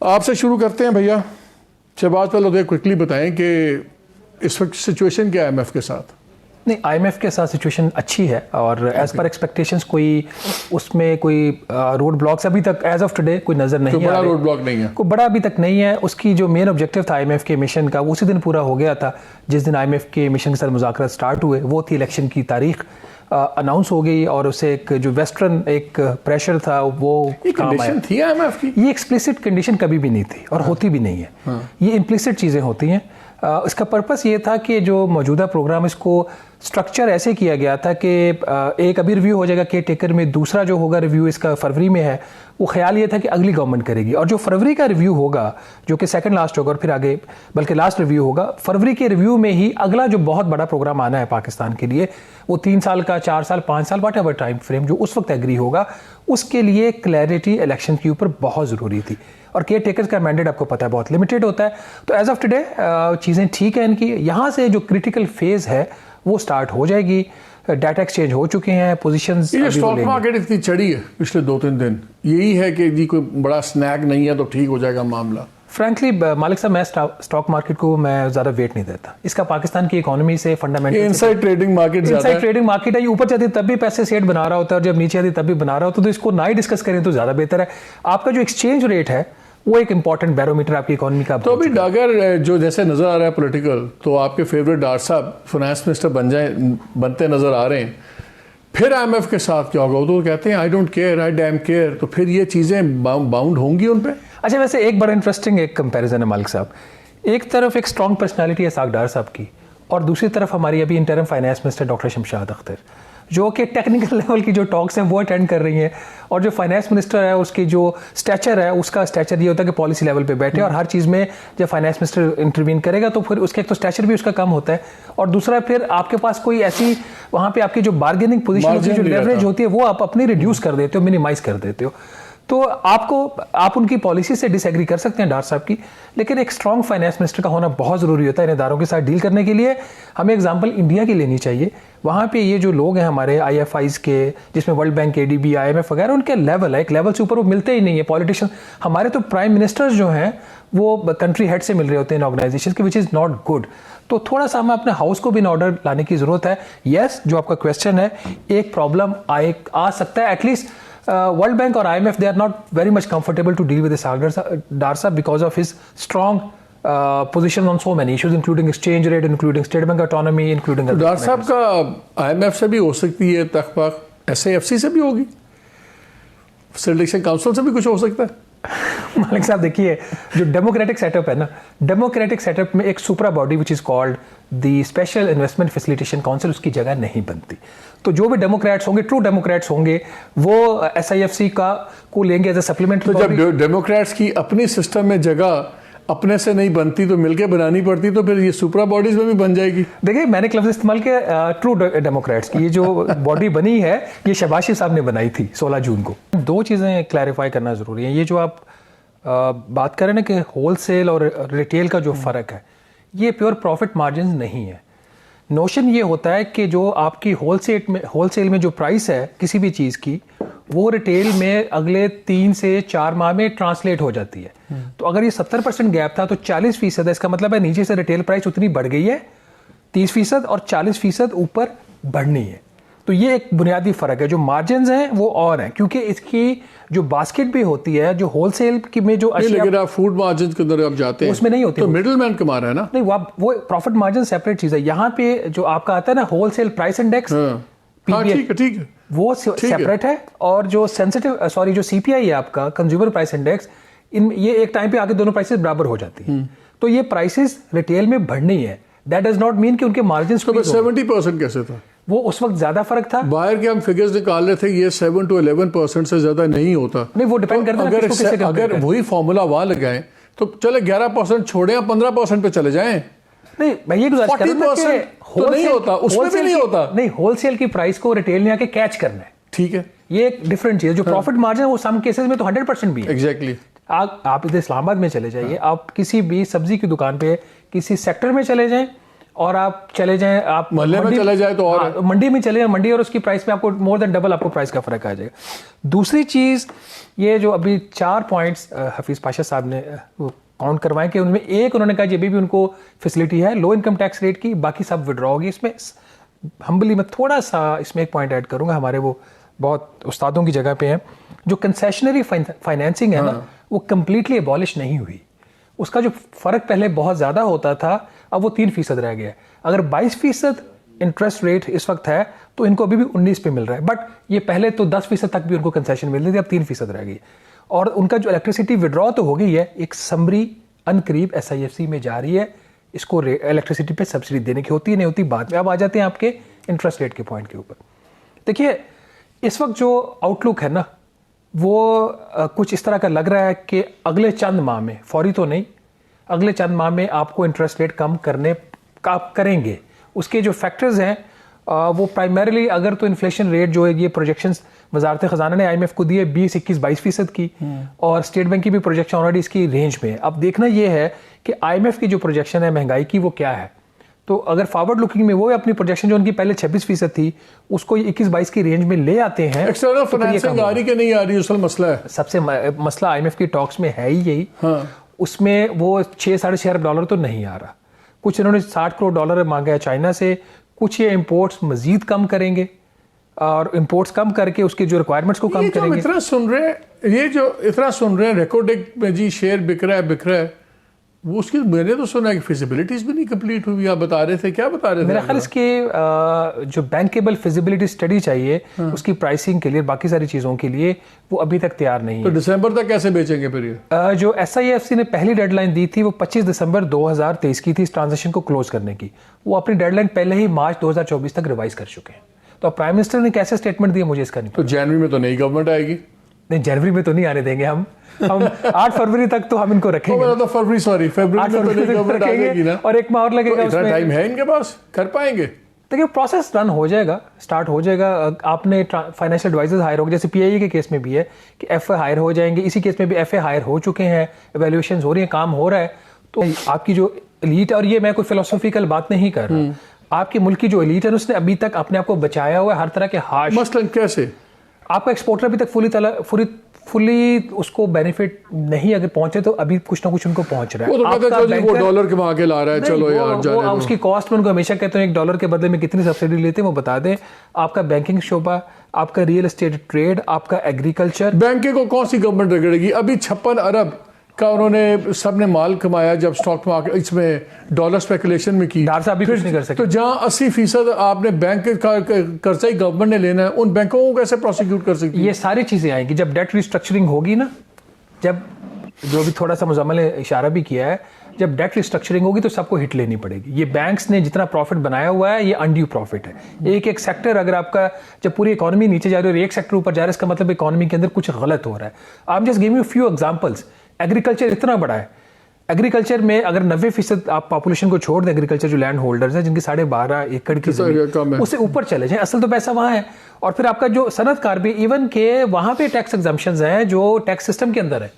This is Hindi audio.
आपसे शुरू करते हैं भैया। शहबाज, पहले क्विकली बताएं कि इस वक्त सिचुएशन क्या है IMF के साथ? नहीं, IMF के साथ सिचुएशन अच्छी है और एज पर एक्सपेक्टेशंस कोई उसमें कोई रोड ब्लॉक्स अभी तक एज ऑफ टुडे कोई नज़र नहीं बड़ा रोड ब्लॉक नहीं है, कोई बड़ा अभी तक नहीं है। उसकी जो मेन ऑब्जेक्टिव था IMF के मिशन का वो उसी दिन पूरा हो गया था जिस दिन IMF के मिशन के साथ मुज़ाकरात स्टार्ट हुए। वो थी इलेक्शन की तारीख अनाउंस हो गई और उसे एक जो वेस्टर्न एक प्रेशर था वो कंडीशन थी IMF की। ये एक्सप्लिसिट कंडीशन कभी भी नहीं थी और होती भी नहीं है। ये इम्प्लिसिट चीज़ें होती हैं। इसका पर्पस ये था कि जो मौजूदा प्रोग्राम इसको स्ट्रक्चर ऐसे किया गया था कि एक अभी रिव्यू हो जाएगा केयर टेकर में, दूसरा जो होगा रिव्यू इसका फरवरी में है। वो ख्याल ये था कि अगली गवर्नमेंट करेगी और जो फरवरी का रिव्यू होगा जो कि सेकंड लास्ट होगा और फिर आगे बल्कि लास्ट रिव्यू होगा, फरवरी के रिव्यू में ही अगला जो बहुत बड़ा प्रोग्राम आना है पाकिस्तान के लिए वो 3 साल का, 4 साल, 5 साल, वट एवर टाइम फ्रेम जो उस वक्त एग्री होगा, उसके लिए क्लैरिटी इलेक्शन के ऊपर बहुत ज़रूरी थी। और केयर टेकर्स का मैंडेट आपको पता है बहुत लिमिटेड होता है। तो एज ऑफ टुडे चीज़ें ठीक है इनकी। यहाँ से जो क्रिटिकल फेज है वो स्टार्ट हो जाएगी। डाटा एक्सचेंज हो चुके हैं, पोजीशंस। ये स्टॉक मार्केट इतनी चढ़ी है पिछले 2-3 दिन, यही है कि जी कोई बड़ा स्नैक नहीं है तो ठीक हो जाएगा मामला? फ्रैंकली मालिक साहब, मैं स्टॉक मार्केट को मैं ज़्यादा वेट नहीं देता। इसका पाकिस्तान की इकोनॉमी से फंडामेंटल इनसाइड ट्रेडिंग मार्केट है। ये ऊपर जाती है तब भी पैसे सेट बना रहा होता है और जब नीचे आती तब भी बना रहा होता है। तो इसको ना ही डिस्कस करें तो ज़्यादा बेहतर है। आपका जो एक्सचेंज रेट है वो एक इंपॉर्टेंट बैरोमीटर आपकी इकोनॉमी का। तो अभी अगर जो जैसे नजर आ रहा है पॉलिटिकल, तो आपके फेवरेट डॉक्टर साहब फाइनेंस मिनिस्टर बनते नजर आ रहे हैं, फिर IMF के साथ क्या होगा? तो कहते हैं I don't care, I dam care. तो फिर ये चीजें बाउंड होंगी उन पे। अच्छा, वैसे एक बड़ा इंटरेस्टिंग एक कंपैरिजन है मालिक साहब। एक तरफ एक स्ट्रॉन्ग पर्सनालिटी है सागडार साहब की और दूसरी तरफ हमारी अभी interim finance minister doctor Shamshad Akhtar, जो कि टेक्निकल लेवल की जो टॉक्स हैं वो अटेंड कर रही हैं। और जो फाइनेंस मिनिस्टर है उसकी जो स्टैचर है उसका स्टैचर ये होता है कि पॉलिसी लेवल पे बैठे और हर चीज़ में जब फाइनेंस मिनिस्टर इंटरवीन करेगा तो फिर उसके एक तो स्टैचर भी उसका कम होता है और दूसरा फिर आपके पास कोई ऐसी वहाँ पे आपकी जो बार्गेनिंग पोजीशन होती है, जो लेवरेज होती है, वो आप अपनी रिड्यूस कर देते हो, मिनिमाइज कर देते हो। तो आप उनकी पॉलिसी से डिसएग्री कर सकते हैं डॉक्टर साहब की, लेकिन एक स्ट्रॉन्ग फाइनेंस मिनिस्टर का होना बहुत ज़रूरी होता है इन इदारों के साथ डील करने के लिए। हमें एग्जांपल इंडिया की लेनी चाहिए। वहाँ पे ये जो लोग हैं हमारे IFIs के, जिसमें वर्ल्ड बैंक, ADB, IMF वगैरह, उनके लेवल है, एक लेवल से ऊपर वो मिलते ही नहीं है। पॉलिटिशियन हमारे तो प्राइम मिनिस्टर्स जो हैं वो कंट्री हेड से मिल रहे होते हैं ऑर्गेनाइजेशन के, विच इज़ नॉट गुड। तो थोड़ा सा हमें अपने हाउस को भी इन ऑर्डर लाने की ज़रूरत है। येस, जो आपका क्वेश्चन है, एक प्रॉब्लम आ सकता है। एटलीस्ट World Bank और IMF, they are not very much comfortable to deal with this Darsa because of his strong position on so many issues, including exchange rate, including state bank autonomy, including. Dar साहब का IMF से भी हो सकती है तकपाक, SAFC से भी होगी, सिलेक्शन काउंसिल से भी कुछ हो सकता है। मालिक साहब देखिए, जो डेमोक्रेटिक सेटअप है ना, डेमोक्रेटिक सेटअप में एक supra body which is called the special investment facilitation council, उसकी जगह नहीं बनती। तो जो भी डेमोक्रेट्स होंगे, ट्रू डेमोक्रेट्स होंगे, वो SIFC को लेंगे एज ए सप्लीमेंट। तो जब डेमोक्रेट्स की अपनी सिस्टम में जगह अपने से नहीं बनती तो मिलके बनानी पड़ती, तो फिर ये सुपरा बॉडीज में भी बन जाएगी। देखिए, मैंने एक लफ्ज़ इस्तेमाल किया ट्रू डेमोक्रेट्स की। ये जो बॉडी बनी है ये शहबाज साहब ने बनाई थी 16 जून को। 2 चीज़ें क्लैरिफाई करना ज़रूरी है। ये जो आप बात करें ना कि होलसेल और रिटेल का जो फ़र्क है, ये प्योर प्रॉफिट मार्जिन नहीं है। नोशन ये होता है कि जो आपकी होलसेल में जो प्राइस है किसी भी चीज़ की, वो रिटेल में अगले 3 से 4 माह में ट्रांसलेट हो जाती है। तो अगर ये 70% गैप था तो 40% है। इसका मतलब है नीचे से रिटेल प्राइस उतनी बढ़ गई है 30% और 40% ऊपर बढ़नी है। तो ये एक बुनियादी फ़र्क है। जो मार्जिन्स हैं वो और हैं, क्योंकि इसकी जो बास्केट भी होती है, जो होलसेल की में जो लेकिन आप फूड मार्जिन के अंदर आप जाते हैं उसमें नहीं होती, तो मिडलमैन कमा रहा है ना। नहीं, वो प्रॉफिट मार्जिन सेपरेट चीज़ है। यहाँ पे जो आपका आता है ना होलसेल प्राइस इंडेक्स, ठीक है, वो सेपरेट है। और जो जो CPI है आपका कंज्यूमर प्राइस इंडेक्स, ये एक टाइम पे आके दोनों प्राइसेस बराबर हो जाती है। तो ये प्राइसेस रिटेल में बढ़नी है। दैट डज नॉट मीन कि उनके मार्जिन्स को 70% कैसे था? वो उस वक्त ज्यादा फर्क था। बाहर के हम फिगर्स निकाल रहे थे, ये 7 to 11% से ज्यादा नहीं होता। नहीं, वो डिपेंड करता है अगर वही फॉर्मूला वहां लगाएं तो चले 11% छोड़े, 15% पे चले जाएं। नहीं, मैं ये गुजारिश कर रहा हूं कि तो नहीं होता, उसमें भी नहीं होता। नहीं, होलसेल की प्राइस को रिटेल ने आके कैच करना है। ठीक है, ये एक डिफरेंट चीज है। जो प्रॉफिट मार्जिन है वो सम केसेस में तो 100% भी है। एग्जैक्टली। आप इधर इस्लामाबाद में चले जाइए, आप किसी भी सब्जी की दुकान पे किसी सेक्टर में चले जाएं और आप चले जाएं, आप मोहल्ले में चले जाए तो और हाँ, मंडी में चले जाएं, मंडी और उसकी प्राइस में आपको मोर देन डबल आपको प्राइस का फर्क आ जाएगा। दूसरी चीज़ ये जो अभी 4 पॉइंट्स हफीज़ पाशा साहब ने काउंट करवाएं कि उनमें एक उन्होंने कहा जब भी उनको फैसिलिटी है लो इनकम टैक्स रेट की, बाकी सब विड्रॉ होगी। इसमें हम्बली मैं थोड़ा सा इसमें एक पॉइंट ऐड करूंगा, हमारे वो बहुत उस्तादों की जगह पे हैं, जो कंसेशनरी फाइनेंसिंग है ना वो कम्प्लीटली एबॉलिश नहीं हुई। उसका जो फ़र्क पहले बहुत ज़्यादा होता था अब वो 3% रह गया है। अगर 22% इंटरेस्ट रेट इस वक्त है तो इनको अभी भी 19 पे मिल रहा है, बट ये पहले तो 10% तक भी उनको कंसेशन मिल रही थी, अब 3% रह गई। और उनका जो इलेक्ट्रिसिटी विड्रॉ तो हो गई है, एक समरी अनकरीब SIFC में जा रही है, इसको इलेक्ट्रिसिटी पे सब्सिडी देने की होती है नहीं होती बाद में। अब आ जाते हैं आपके इंटरेस्ट रेट के पॉइंट के ऊपर। देखिए इस वक्त जो आउटलुक है ना वो कुछ इस तरह का लग रहा है कि अगले चंद माह में, फौरी तो नहीं, अगले चंद माह में आपको इंटरेस्ट रेट कम करने का करेंगे। उसके जो फैक्टर्स हैं वो प्राइमरीली अगर तो इन्फ्लेशन रेट जो है, ये प्रोजेक्शंस वजारत ख़जाना ने IMF को दिए 20-21-22% की, और स्टेट बैंक की भी प्रोजेक्शन ऑलरेडी इसकी रेंज में है। अब देखना ये है कि IMF की जो प्रोजेक्शन है महंगाई की वो क्या है। तो अगर फॉरवर्ड लुकिंग में वो अपनी प्रोजेक्शन जो उनकी पहले 26% थी उसको 21-22 की रेंज में ले आते हैं। एक्सटर्नल फाइनेंसिंग आ रही कि नहीं आ रही, असल मसला है। सबसे मसला IMF की टॉक्स में है ही यही। हाँ। उसमें वो 6-6.5 अरब डॉलर तो नहीं आ रहा। कुछ इन्होंने 60 करोड़ डॉलर मांगा है चाइना से, कुछ ये इंपोर्ट्स मजीद कम करेंगे और इंपोर्ट्स कम करके उसके जो रिक्वायरमेंट्स को कम करेंगे। इतना सुन रहे हैं, ये जो इतना सुन रहे हैं रेकोडेक में जी शेयर बिक रहा है, वो उसकी मैंने तो सुना है कि फिजिबिलिटीज भी नहीं कंप्लीट हुई। आप बता रहे थे, क्या बता रहे थे? मेरा ख्याल इसकी जो बैंकेबल फिजिबिलिटी स्टडी चाहिए उसकी प्राइसिंग के लिए, बाकी सारी चीज़ों के लिए वो अभी तक तैयार नहीं है। तो दिसंबर तक कैसे बेचेंगे फिर ये? जो SIFC ने पहली डेडलाइन दी थी वो 25 दिसंबर 2023 की थी इस ट्रांजेक्शन को क्लोज करने की। वो अपनी डेडलाइन पहले ही मार्च 2024 तक रिवाइज कर चुके हैं। तो प्राइम मिनिस्टर ने कैसे स्टेटमेंट दिया मुझे इसका नहीं तो जनवरी में तो नई गवर्नमेंट आएगी। नहीं, जनवरी में तो नहीं आने देंगे हम 8 फरवरी तक तो हम इनको रखेंगे। तो फरवरी में तो नई गवर्नमेंट आएगी ना, और 1 माह और लगेगा। इतना टाइम है इनके पास, कर पाएंगे? देखिए प्रोसेस रन हो जाएगा, स्टार्ट हो जाएगा। आपने फाइनेंशियल एडवाइजर्स हायर होंगे, जैसे PIE के केस में भी है कि FA हायर हो जाएंगे, इसी केस में भी FA हायर हो चुके हैं, एवेल्युएशन हो रही है, काम हो रहा है। तो आपकी जो एलीट, और ये मैं कोई फिलोसॉफिकल बात नहीं कर रहा, आपके मुल्क की जो एलीट है उसने अभी तक अपने आप को बचाया हुआ है हर तरह के हार्श। मसलन कैसे? आपका एक्सपोर्टर अभी तक फुली उसको बेनिफिट नहीं अगर पहुंचे तो अभी कुछ ना कुछ उनको पहुंच रहा है। वो तो कहते हैं चलो वो डॉलर के वहां के ला रहा है, चलो यार जाने दो। उसकी कॉस्ट में उनको हमेशा कहते हैं $1 के बदले में कितनी सब्सिडी लेते हैं वो बता दें। आपका बैंकिंग शोबा, आपका रियल एस्टेट ट्रेड, आपका एग्रीकल्चर। बैंकिंग को कौन सी गवर्नमेंट रगड़ेगी? अभी 56 अरब का उन्होंने सबने माल कमाया जब स्टॉक मार्केट इसमें डॉलर स्पेकुलेशन में की। डार साहब भी कुछ नहीं कर सकते। तो जहां 80% आपने बैंक का कर्जा ही गवर्नमेंट ने लेना है, उन बैंकों को कैसे प्रोसिक्यूट कर सकती है? ये सारी चीजें आएंगी जब डेट रिस्ट्रक्चरिंग होगी ना, जब जो भी थोड़ा सा मुजम्मल ने इशारा भी किया है, जब डेट रिस्ट्रक्चरिंग होगी तो सबको हिट लेनी पड़ेगी। ये बैंक्स ने जितना प्रॉफिट बनाया हुआ है ये अनड्यू प्रॉफिट है। एक एक सेक्टर अगर आपका, जब पूरी इकोनॉमी नीचे जा रही है और एक सेक्टर ऊपर जा रहा है, इसका मतलब इकोनॉमी के अंदर कुछ गलत हो रहा है। आप just give me few examples. Agriculture इतना बड़ा है, एग्रीकल्चर में अगर 90% आप पॉपुलेशन को छोड़ दें, एग्रीकल्चर जो लैंड होल्डर्स हैं जिनकी 12.5 एकड़ की जमीन, उससे ऊपर चले जाएं, असल तो पैसा वहां है। और फिर आपका जो सनतकार भी, इवन के वहां पे टैक्स एग्जम्पशंस हैं जो टैक्स सिस्टम के अंदर है।